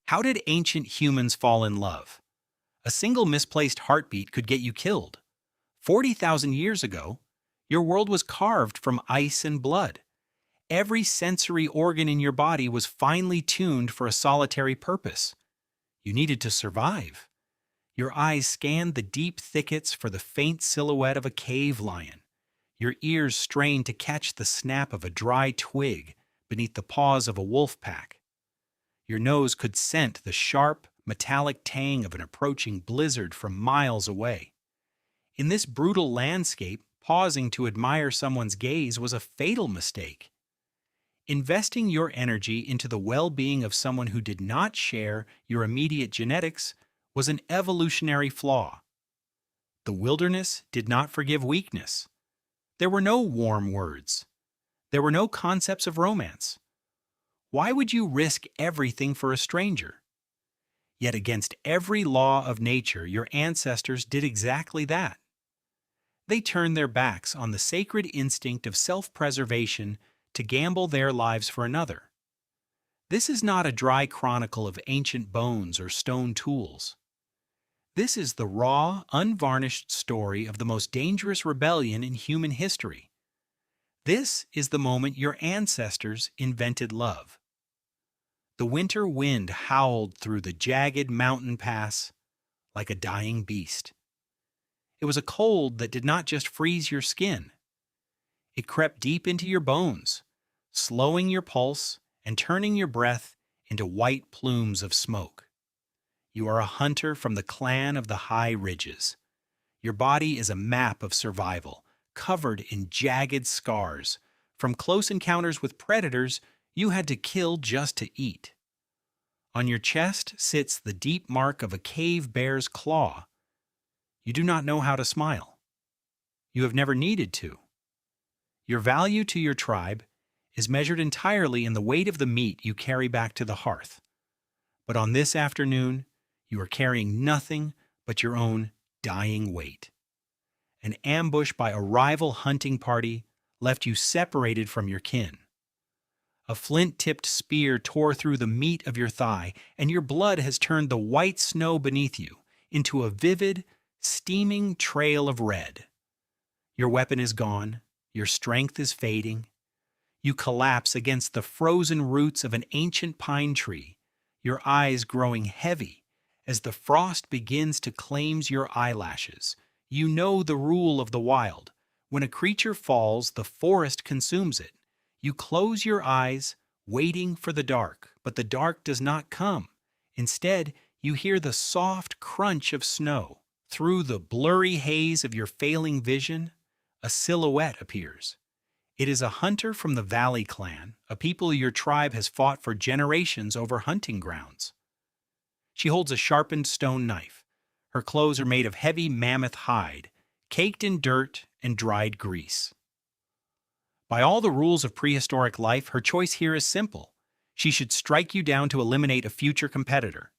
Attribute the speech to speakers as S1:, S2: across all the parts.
S1: How did ancient humans fall in love? A single misplaced heartbeat could get you killed. 40,000 years ago, your world was carved from ice and blood. Every sensory organ in your body was finely tuned for a solitary purpose. You needed to survive. Your eyes scanned the deep thickets for the faint silhouette of a cave lion. Your ears strained to catch the snap of a dry twig beneath the paws of a wolf pack. Your nose could scent the sharp, metallic tang of an approaching blizzard from miles away. In this brutal landscape, pausing to admire someone's gaze was a fatal mistake. Investing your energy into the well-being of someone who did not share your immediate genetics was an evolutionary flaw. The wilderness did not forgive weakness. There were no warm words. There were no concepts of romance. Why would you risk everything for a stranger? Yet against every law of nature, your ancestors did exactly that. They turned their backs on the sacred instinct of self-preservation to gamble their lives for another. This is not a dry chronicle of ancient bones or stone tools. This is the raw, unvarnished story of the most dangerous rebellion in human history. This is the moment your ancestors invented love. The winter wind howled through the jagged mountain pass like a dying beast. It was a cold that did not just freeze your skin. It crept deep into your bones, slowing your pulse and turning your breath into white plumes of smoke. You are a hunter from the clan of the high ridges. Your body is a map of survival, covered in jagged scars. From close encounters with predators, you had to kill just to eat. On your chest sits the deep mark of a cave bear's claw. You do not know how to smile. You have never needed to. Your value to your tribe is measured entirely in the weight of the meat you carry back to the hearth. But on this afternoon, you are carrying nothing but your own dying weight. An ambush by a rival hunting party left you separated from your kin. A flint-tipped spear tore through the meat of your thigh, and your blood has turned the white snow beneath you into a vivid, steaming trail of red. Your weapon is gone, your strength is fading. You collapse against the frozen roots of an ancient pine tree, your eyes growing heavy as the frost begins to claim your eyelashes. You know the rule of the wild. When a creature falls, the forest consumes it. You close your eyes, waiting for the dark, but the dark does not come. Instead, you hear the soft crunch of snow. Through the blurry haze of your failing vision, a silhouette appears. It is a hunter from the Valley clan, a people your tribe has fought for generations over hunting grounds. She holds a sharpened stone knife. Her clothes are made of heavy mammoth hide, caked in dirt and dried grease. By all the rules of prehistoric life, her choice here is simple. She should strike you down to eliminate a future competitor.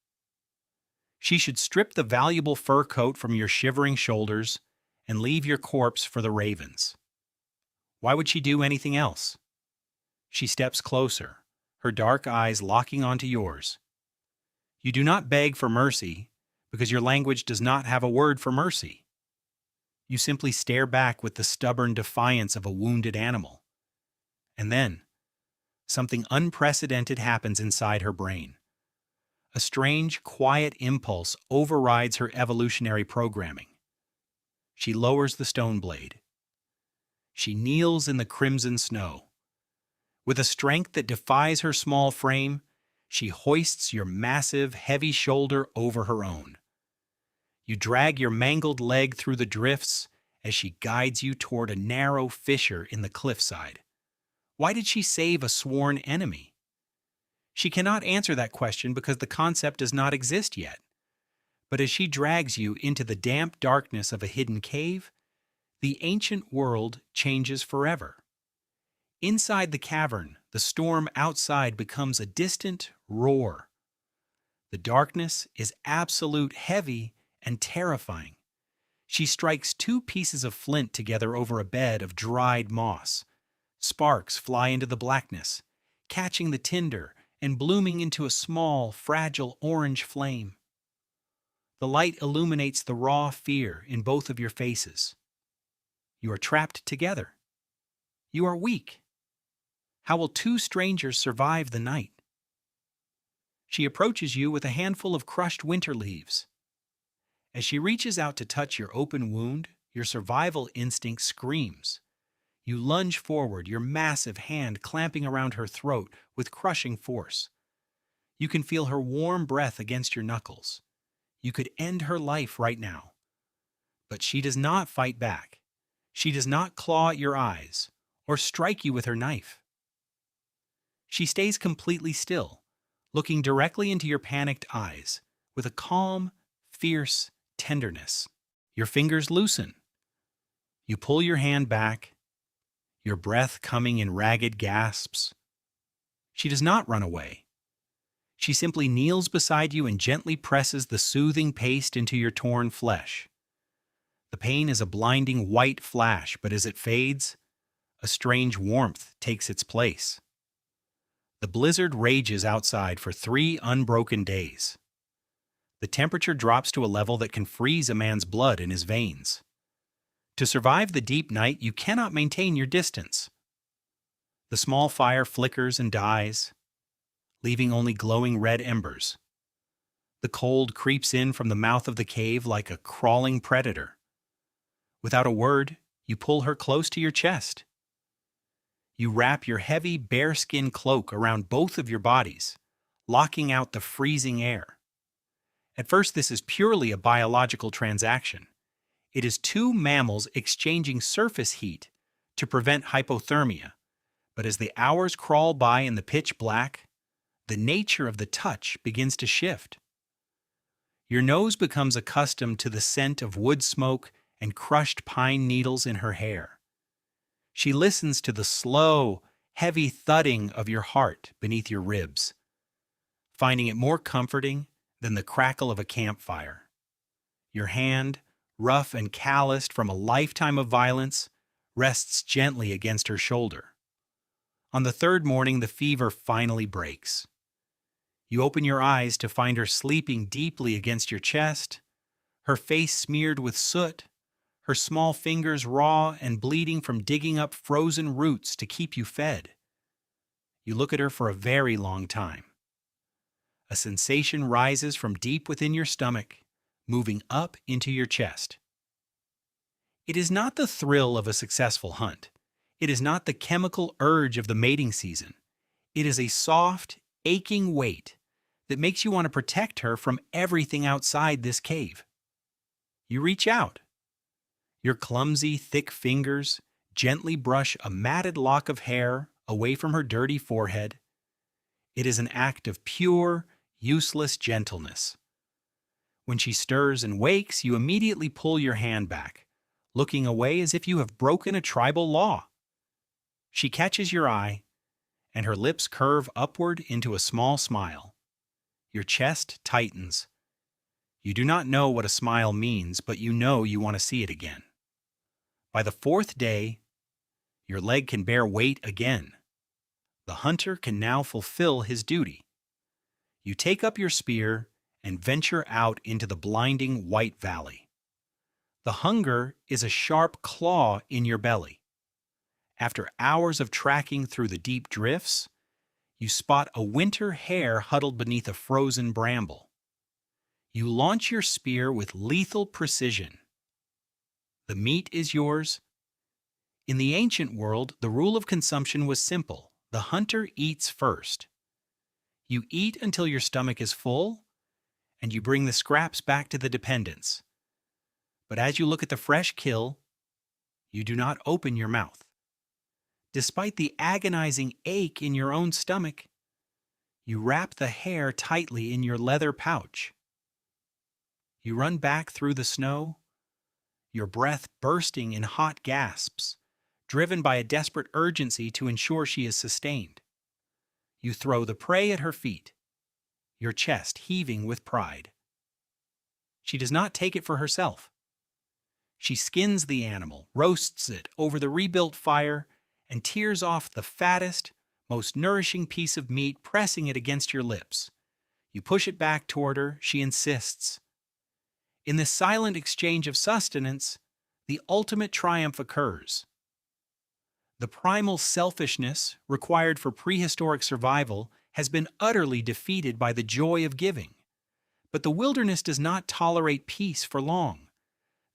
S1: She should strip the valuable fur coat from your shivering shoulders and leave your corpse for the ravens. Why would she do anything else? She steps closer, her dark eyes locking onto yours. You do not beg for mercy because your language does not have a word for mercy. You simply stare back with the stubborn defiance of a wounded animal. And then, something unprecedented happens inside her brain. A strange, quiet impulse overrides her evolutionary programming. She lowers the stone blade. She kneels in the crimson snow. With a strength that defies her small frame, she hoists your massive, heavy shoulder over her own. You drag your mangled leg through the drifts as she guides you toward a narrow fissure in the cliffside. Why did she save a sworn enemy? She cannot answer that question because the concept does not exist yet. But as she drags you into the damp darkness of a hidden cave, the ancient world changes forever. Inside the cavern, the storm outside becomes a distant roar. The darkness is absolute, heavy, and terrifying. She strikes two pieces of flint together over a bed of dried moss. Sparks fly into the blackness, catching the tinder and blooming into a small, fragile orange flame. The light illuminates the raw fear in both of your faces. You are trapped together. You are weak. How will two strangers survive the night? She approaches you with a handful of crushed winter leaves. As she reaches out to touch your open wound, your survival instinct screams. You lunge forward, your massive hand clamping around her throat with crushing force. You can feel her warm breath against your knuckles. You could end her life right now. But she does not fight back. She does not claw at your eyes or strike you with her knife. She stays completely still, looking directly into your panicked eyes with a calm, fierce tenderness. Your fingers loosen. You pull your hand back, your breath coming in ragged gasps. She does not run away. She simply kneels beside you and gently presses the soothing paste into your torn flesh. The pain is a blinding white flash, but as it fades, a strange warmth takes its place. The blizzard rages outside for 3 unbroken days. The temperature drops to a level that can freeze a man's blood in his veins. To survive the deep night, you cannot maintain your distance. The small fire flickers and dies, leaving only glowing red embers. The cold creeps in from the mouth of the cave like a crawling predator. Without a word, you pull her close to your chest. You wrap your heavy bearskin cloak around both of your bodies, locking out the freezing air. At first, this is purely a biological transaction. It is 2 mammals exchanging surface heat to prevent hypothermia. But as the hours crawl by in the pitch black, the nature of the touch begins to shift. Your nose becomes accustomed to the scent of wood smoke and crushed pine needles in her hair. She listens to the slow, heavy thudding of your heart beneath your ribs, finding it more comforting than the crackle of a campfire. Your hand, rough and calloused from a lifetime of violence, rests gently against her shoulder. On the 3rd morning, the fever finally breaks. You open your eyes to find her sleeping deeply against your chest, her face smeared with soot, her small fingers raw and bleeding from digging up frozen roots to keep you fed. You look at her for a very long time. A sensation rises from deep within your stomach, moving up into your chest. It is not the thrill of a successful hunt. It is not the chemical urge of the mating season. It is a soft, aching weight that makes you want to protect her from everything outside this cave. You reach out. Your clumsy, thick fingers gently brush a matted lock of hair away from her dirty forehead. It is an act of pure, useless gentleness. When she stirs and wakes, you immediately pull your hand back, looking away as if you have broken a tribal law. She catches your eye, and her lips curve upward into a small smile. Your chest tightens. You do not know what a smile means, but you know you want to see it again. By the 4th day, your leg can bear weight again. The hunter can now fulfill his duty. You take up your spear and venture out into the blinding white valley. The hunger is a sharp claw in your belly. After hours of tracking through the deep drifts, you spot a winter hare huddled beneath a frozen bramble. You launch your spear with lethal precision. The meat is yours. In the ancient world, the rule of consumption was simple. The hunter eats first. You eat until your stomach is full, and you bring the scraps back to the dependents. But as you look at the fresh kill, you do not open your mouth. Despite the agonizing ache in your own stomach, you wrap the hare tightly in your leather pouch. You run back through the snow, your breath bursting in hot gasps, driven by a desperate urgency to ensure she is sustained. You throw the prey at her feet, your chest heaving with pride. She does not take it for herself. She skins the animal, roasts it over the rebuilt fire, and tears off the fattest, most nourishing piece of meat, pressing it against your lips. You push it back toward her, she insists. In this silent exchange of sustenance, the ultimate triumph occurs. The primal selfishness required for prehistoric survival has been utterly defeated by the joy of giving. But the wilderness does not tolerate peace for long.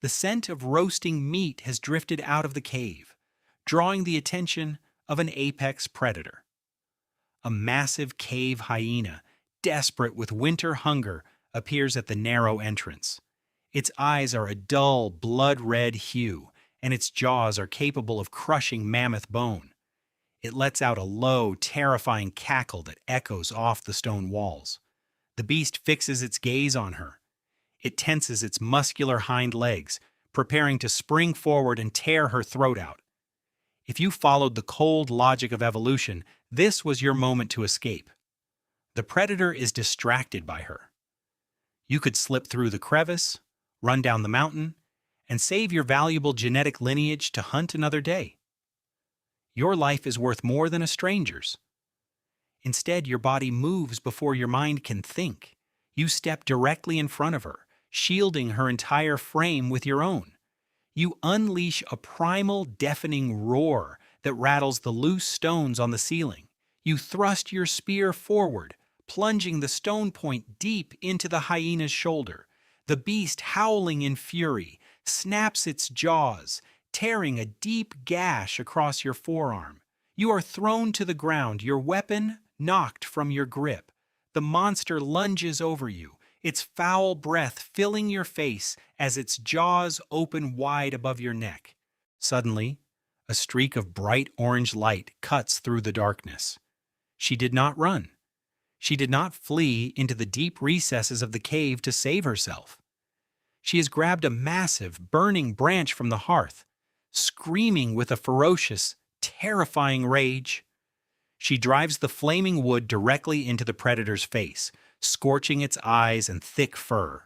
S1: The scent of roasting meat has drifted out of the cave, drawing the attention of an apex predator. A massive cave hyena, desperate with winter hunger, appears at the narrow entrance. Its eyes are a dull, blood-red hue, and its jaws are capable of crushing mammoth bone. It lets out a low, terrifying cackle that echoes off the stone walls. The beast fixes its gaze on her. It tenses its muscular hind legs, preparing to spring forward and tear her throat out. If you followed the cold logic of evolution, this was your moment to escape. The predator is distracted by her. You could slip through the crevice, run down the mountain, and save your valuable genetic lineage to hunt another day. Your life is worth more than a stranger's. Instead, your body moves before your mind can think. You step directly in front of her, shielding her entire frame with your own. You unleash a primal, deafening roar that rattles the loose stones on the ceiling. You thrust your spear forward, plunging the stone point deep into the hyena's shoulder. The beast, howling in fury, snaps its jaws, tearing a deep gash across your forearm. You are thrown to the ground, your weapon knocked from your grip. The monster lunges over you, its foul breath filling your face as its jaws open wide above your neck. Suddenly, a streak of bright orange light cuts through the darkness. She did not run. She did not flee into the deep recesses of the cave to save herself. She has grabbed a massive, burning branch from the hearth, screaming with a ferocious, terrifying rage. She drives the flaming wood directly into the predator's face, scorching its eyes and thick fur.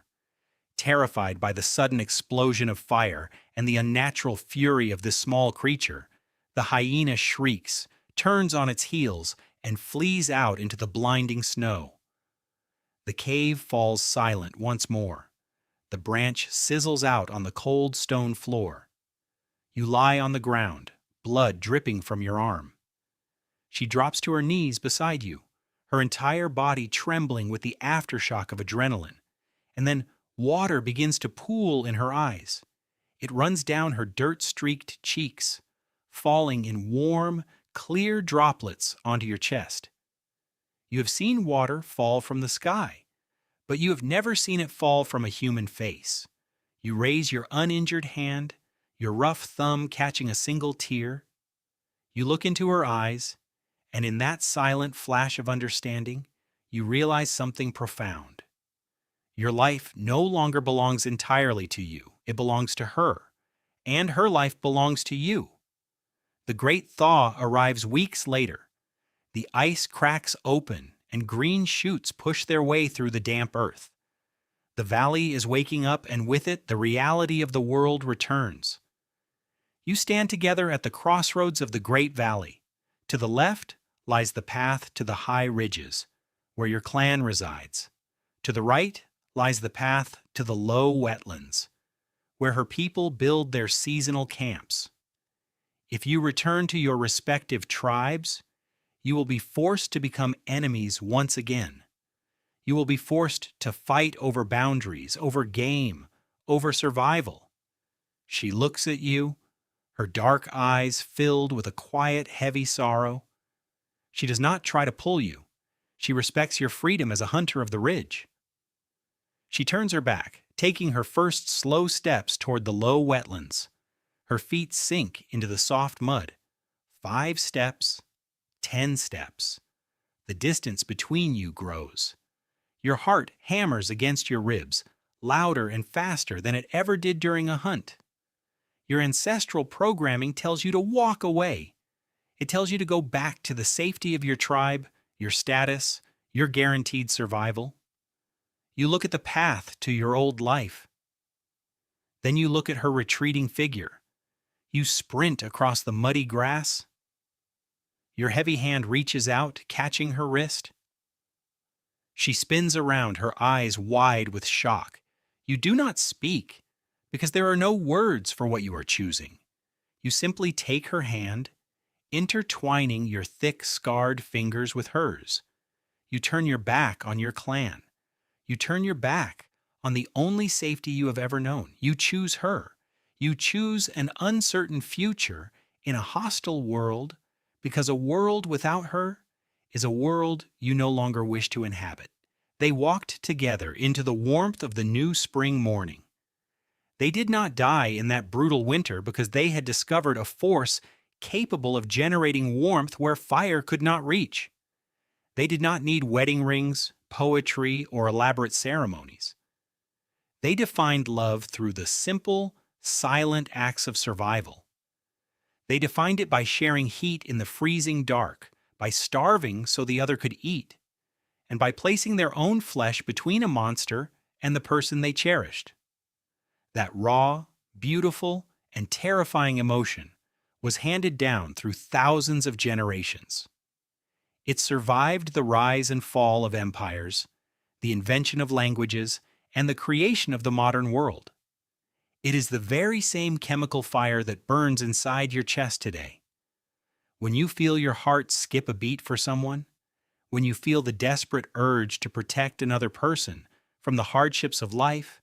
S1: Terrified by the sudden explosion of fire and the unnatural fury of this small creature, the hyena shrieks, turns on its heels, and flees out into the blinding snow. The cave falls silent once more. The branch sizzles out on the cold stone floor. You lie on the ground, blood dripping from your arm. She drops to her knees beside you, her entire body trembling with the aftershock of adrenaline, and then water begins to pool in her eyes. It runs down her dirt-streaked cheeks, falling in warm, clear droplets onto your chest. You have seen water fall from the sky, but you have never seen it fall from a human face. You raise your uninjured hand, your rough thumb catching a single tear. You look into her eyes, and in that silent flash of understanding, you realize something profound. Your life no longer belongs entirely to you. It belongs to her, and her life belongs to you. The great thaw arrives weeks later. The ice cracks open, and green shoots push their way through the damp earth. The valley is waking up, and with it, the reality of the world returns. You stand together at the crossroads of the Great Valley. To the left lies the path to the high ridges, where your clan resides. To the right lies the path to the low wetlands, where her people build their seasonal camps. If you return to your respective tribes, you will be forced to become enemies once again. You will be forced to fight over boundaries, over game, over survival. She looks at you, her dark eyes filled with a quiet, heavy sorrow. She does not try to pull you. She respects your freedom as a hunter of the ridge. She turns her back, taking her first slow steps toward the low wetlands. Her feet sink into the soft mud. 5 steps, 10 steps. The distance between you grows. Your heart hammers against your ribs, louder and faster than it ever did during a hunt. Your ancestral programming tells you to walk away. It tells you to go back to the safety of your tribe, your status, your guaranteed survival. You look at the path to your old life. Then you look at her retreating figure. You sprint across the muddy grass. Your heavy hand reaches out, catching her wrist. She spins around, her eyes wide with shock. You do not speak, because there are no words for what you are choosing. You simply take her hand, intertwining your thick, scarred fingers with hers. You turn your back on your clan. You turn your back on the only safety you have ever known. You choose her. You choose an uncertain future in a hostile world, because a world without her is a world you no longer wish to inhabit. They walked together into the warmth of the new spring morning. They did not die in that brutal winter because they had discovered a force capable of generating warmth where fire could not reach. They did not need wedding rings, poetry, or elaborate ceremonies. They defined love through the simple, silent acts of survival. They defined it by sharing heat in the freezing dark, by starving so the other could eat, and by placing their own flesh between a monster and the person they cherished. That raw, beautiful, and terrifying emotion was handed down through thousands of generations. It survived the rise and fall of empires, the invention of languages, and the creation of the modern world. It is the very same chemical fire that burns inside your chest today. When you feel your heart skip a beat for someone, when you feel the desperate urge to protect another person from the hardships of life,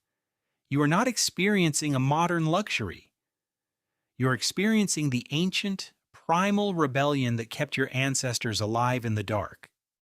S1: you are not experiencing a modern luxury. You are experiencing the ancient, primal rebellion that kept your ancestors alive in the dark.